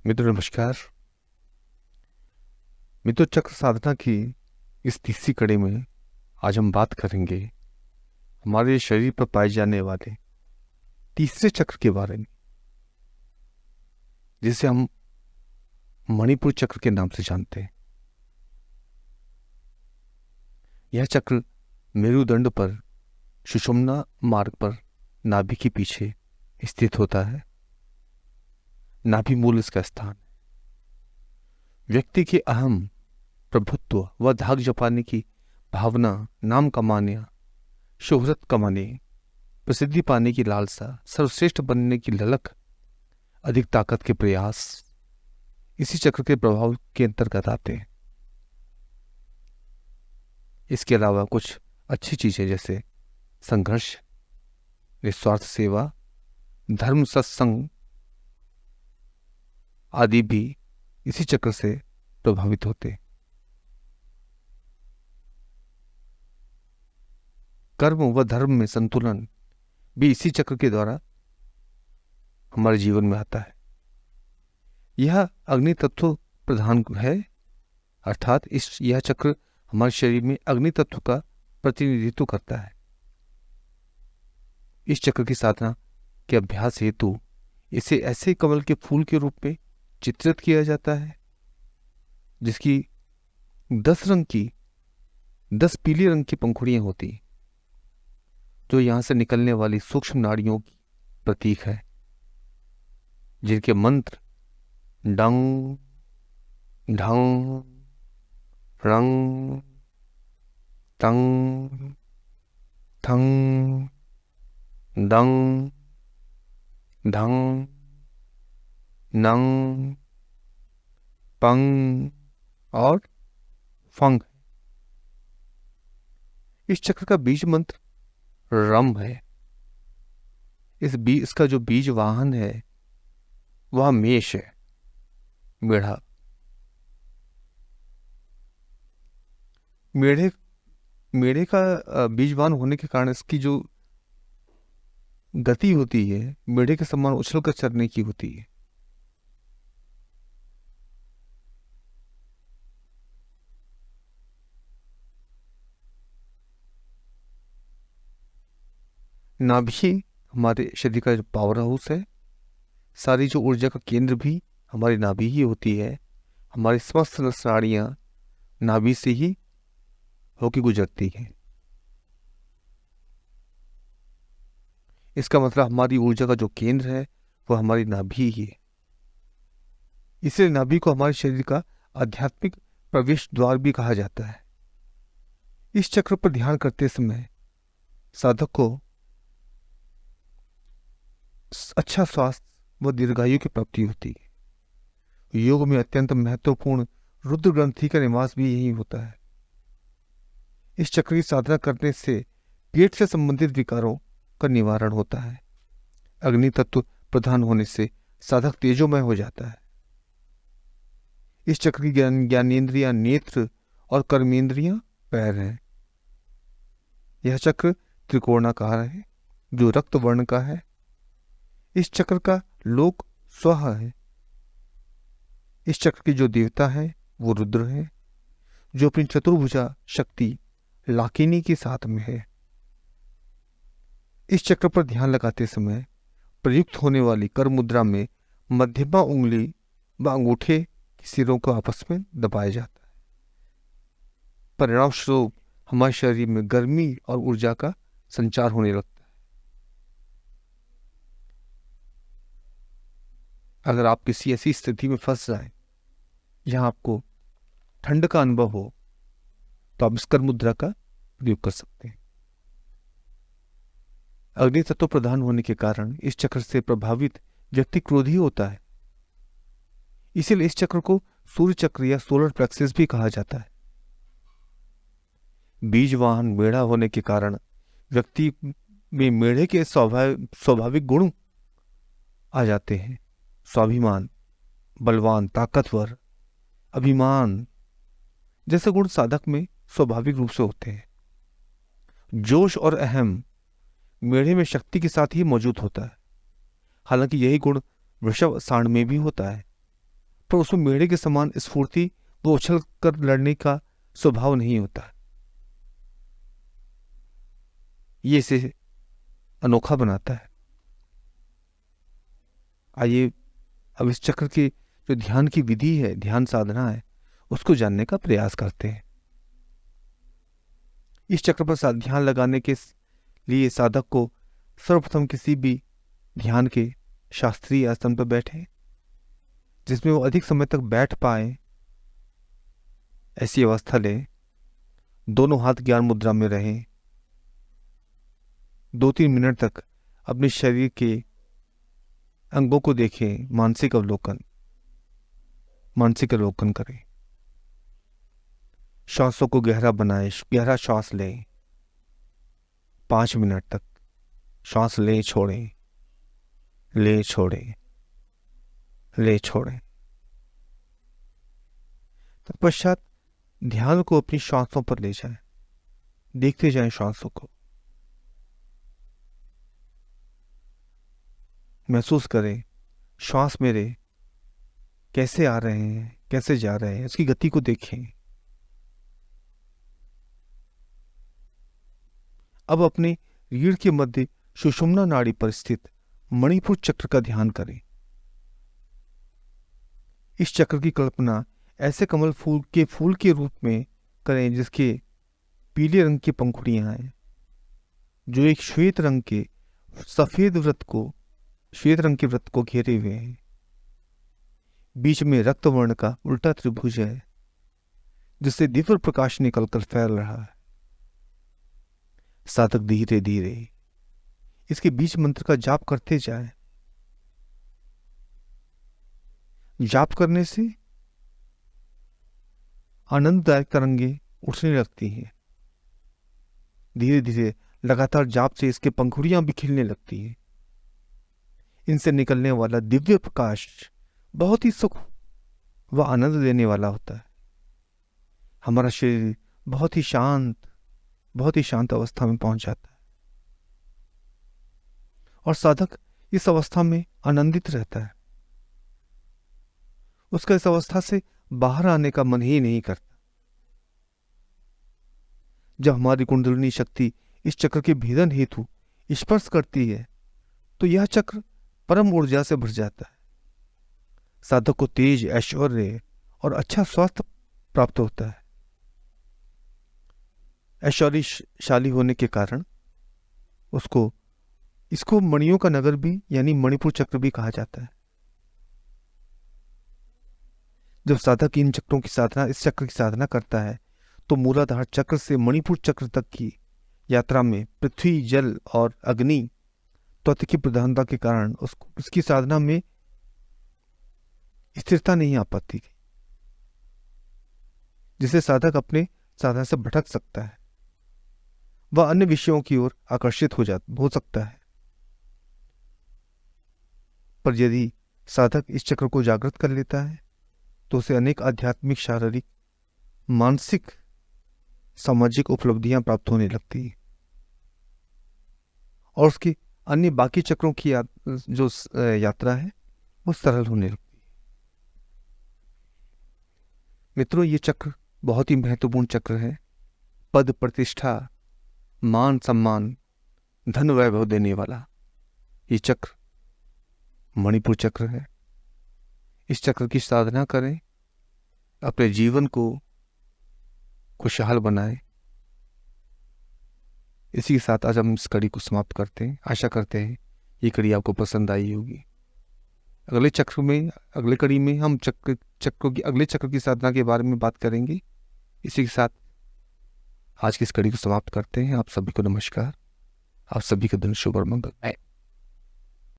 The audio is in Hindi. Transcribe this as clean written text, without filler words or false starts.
मित्र नमस्कार। मित्र चक्र साधना की इस तीसरी कड़ी में आज हम बात करेंगे हमारे शरीर पर पाए जाने वाले तीसरे चक्र के बारे में, जिसे हम मणिपुर चक्र के नाम से जानते हैं। यह चक्र मेरुदंड पर सुषुम्ना मार्ग पर नाभि के पीछे स्थित होता है। नाभि मूल इसका स्थान है। व्यक्ति के अहम, प्रभुत्व व धाक जपाने की भावना, नाम कमाने, शोहरत कमाने, प्रसिद्धि पाने की लालसा, सर्वश्रेष्ठ बनने की ललक, अधिक ताकत के प्रयास इसी चक्र के प्रभाव के अंतर्गत आते हैं। इसके अलावा कुछ अच्छी चीजें जैसे संघर्ष, निस्वार्थ सेवा, धर्म, सत्संग आदि भी इसी चक्र से प्रभावित होते हैं। कर्म व धर्म में संतुलन भी इसी चक्र के द्वारा हमारे जीवन में आता है। यह अग्नि तत्व प्रधान है, अर्थात यह चक्र हमारे शरीर में अग्नि तत्व का प्रतिनिधित्व करता है। इस चक्र की साधना के अभ्यास हेतु इसे ऐसे कमल के फूल के रूप में चित्रित किया जाता है जिसकी 10 पीले रंग की पंखुड़ियां होती, जो यहां से निकलने वाली सूक्ष्म नाड़ियों की प्रतीक है, जिनके मंत्र डंग ढंग रंग तंग थंग दंग ढंग नंग पंग और फंग। इस चक्र का बीज मंत्र रम है। इसका जो बीज वाहन है वह मेष है, मेढ़ा। मेढ़े का बीजवान होने के कारण इसकी जो गति होती है मेढ़े के समान उछल कर चलने की होती है। नाभि हमारे शरीर का जो पावर हाउस है, सारी जो ऊर्जा का केंद्र भी हमारी नाभि ही होती है। हमारी समस्त नाड़ियां नाभि से ही होकर गुजरती हैं। इसका मतलब हमारी ऊर्जा का जो केंद्र है वह हमारी नाभि ही है। इसलिए नाभि को हमारे शरीर का आध्यात्मिक प्रवेश द्वार भी कहा जाता है। इस चक्र पर ध्यान करते समय साधक को अच्छा स्वास्थ्य व दीर्घायु की प्राप्ति होती है। योग में अत्यंत महत्वपूर्ण रुद्र ग्रंथि का निवास भी यही होता है। इस चक्र की साधना करने से पेट से संबंधित विकारों का निवारण होता है। अग्नि तत्व प्रधान होने से साधक तेजोमय हो जाता है। इस चक्र की ज्ञानेन्द्रियां नेत्र और कर्मेंद्रियां पैर हैं। यह चक्र त्रिकोणाकार है जो रक्त वर्ण का है। इस चक्र का लोक स्व है। इस चक्र के जो देवता है वो रुद्र है, जो अपनी चतुर्भुजा शक्ति लाकिनी के साथ में है। इस चक्र पर ध्यान लगाते समय प्रयुक्त होने वाली कर मुद्रा में मध्यमा उंगली व अंगूठे के सिरों को आपस में दबाया जाता है। परिणाम स्वरूप हमारे शरीर में गर्मी और ऊर्जा का संचार होने लगता है। अगर आप किसी ऐसी स्थिति में फंस जाए जहां आपको ठंड का अनुभव हो तो आप इस कर मुद्रा का प्रयोग कर सकते हैं। अग्नि तत्व प्रधान होने के कारण इस चक्र से प्रभावित व्यक्ति क्रोधी होता है। इसीलिए इस चक्र को सूर्य चक्र या सोलर प्लेक्सिस भी कहा जाता है। बीजवाहन मेढ़ा होने के कारण व्यक्ति में मेढ़े के स्वाभाविक गुण आ जाते हैं। स्वाभिमान, बलवान, ताकतवर, अभिमान जैसे गुण साधक में स्वाभाविक रूप से होते हैं। जोश और अहम मेढ़े में शक्ति के साथ ही मौजूद होता है। हालांकि यही गुण वृषभ सांड में भी होता है। पर उसमें मेढ़े के समान स्फूर्ति व उछल कर लड़ने का स्वभाव नहीं होता। ये इसे अनोखा बनाता है। आइए अब इस चक्र की जो ध्यान की विधि है, ध्यान साधना है, उसको जानने का प्रयास करते हैं। इस चक्र पर ध्यान लगाने के लिए साधक को सर्वप्रथम किसी भी ध्यान के शास्त्रीय आसन पर बैठे जिसमें वो अधिक समय तक बैठ पाए, ऐसी अवस्था लें। दोनों हाथ ज्ञान मुद्रा में रहें। 2-3 मिनट तक अपने शरीर के अंगों को देखें। मानसिक अवलोकन करें। श्वासों को गहरा बनाएं। गहरा श्वास लें। 5 मिनट तक श्वास ले छोड़ें, ले छोड़ें, ले छोड़ें। तत्पश्चात ध्यान को अपनी श्वासों पर ले जाएं। देखते जाएं श्वासों को। महसूस करें श्वास मेरे कैसे आ रहे हैं, कैसे जा रहे हैं, उसकी गति को देखें। अब अपने रीढ़ के मध्य सुषुम्ना नाड़ी पर स्थित मणिपुर चक्र का ध्यान करें। इस चक्र की कल्पना ऐसे कमल फूल के रूप में करें जिसके पीले रंग की पंखुड़ियां हैं, जो एक श्वेत रंग के वृत्त को घेरे हुए हैं। बीच में रक्त वर्ण का उल्टा त्रिभुज है जिससे दिव्य प्रकाश निकलकर फैल रहा है। साधक धीरे धीरे इसके बीच मंत्र का जाप करते जाए। जाप करने से आनंददायक तरंगे उठने लगती हैं। धीरे धीरे लगातार जाप से इसके पंखुड़ियां भी खिलने लगती हैं। इनसे निकलने वाला दिव्य प्रकाश बहुत ही सुख व आनंद देने वाला होता है। हमारा शरीर बहुत ही शांत अवस्था में पहुंच जाता है और साधक इस अवस्था में आनंदित रहता है। उसका इस अवस्था से बाहर आने का मन ही नहीं करता। जब हमारी कुंडलिनी शक्ति इस चक्र के भेदन हेतु स्पर्श करती है तो यह चक्र परम ऊर्जा से भर जाता है। साधक को तेज, ऐश्वर्य और अच्छा स्वास्थ्य प्राप्त होता है। ऐश्वर्यशाली होने के कारण इसको मणियों का नगर भी यानी मणिपुर चक्र भी कहा जाता है। जब साधक इस चक्र की साधना करता है तो मूलाधार चक्र से मणिपुर चक्र तक की यात्रा में पृथ्वी, जल और अग्नि तत्व की प्रधानता के कारण उसकी साधना में स्थिरता नहीं आ पाती, जिससे साधक अपने साधना से भटक सकता है। वह अन्य विषयों की ओर आकर्षित हो सकता है। पर यदि साधक इस चक्र को जागृत कर लेता है तो उसे अनेक आध्यात्मिक, शारीरिक, मानसिक, सामाजिक उपलब्धियां प्राप्त होने लगती है और उसकी अन्य बाकी चक्रों की जो यात्रा है वो सरल होने लगती है। मित्रों, ये चक्र बहुत ही महत्वपूर्ण चक्र है। पद, प्रतिष्ठा, मान, सम्मान, धन, वैभव देने वाला ये चक्र मणिपुर चक्र है। इस चक्र की साधना करें, अपने जीवन को खुशहाल बनाएं। इसी के साथ आज हम इस कड़ी को समाप्त करते हैं। आशा करते हैं ये कड़ी आपको पसंद आई होगी। अगले कड़ी में हम अगले चक्र की साधना के बारे में बात करेंगे। इसी के साथ आज की इस कड़ी को समाप्त करते हैं। आप सभी को नमस्कार। आप सभी का दिन शुभ और मंगलमय।